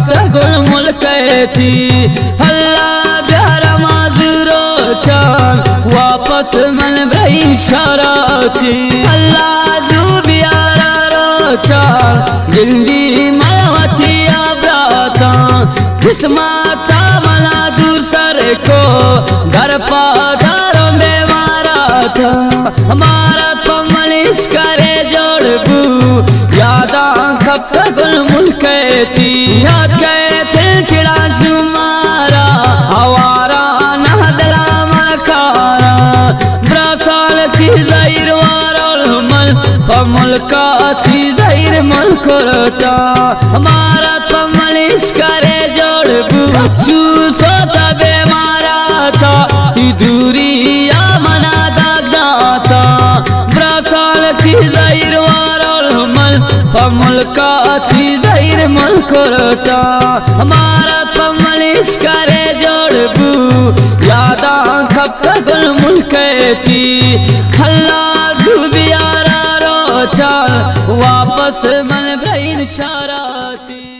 गुल मुल्कती हल्ला प्यारा माजूरो चाल वापस मन ब्रही शराती अल्लाह जू प्यारा रो चाल जिंदगी मलवती आबराता किस्मता मना दूसर को घर पादारों में मारा था हमारा तो मलिश करे जोड़बू यादा कब गुल मुल्कती याद गए दिल खिड़ा जुमारा हवारा नहदला मलकारा ब्रासाल की ज़हीर वारल मल मुल्का की ज़हीर मुल्कोटा हमारा तो मलिश करे जोड़बू चूसो तबे मारा था ती दूरी या मना दागदाता ब्रासाल की ज़हीर वारल मल मुल्का की ज़हीर मुल्कोटा हमारा तो मलिश करे जोड़बू यादा कब गुल मुल्कती हल्ला ज़ुबियारा रो चाल वापस मन ब्रहीन शराती।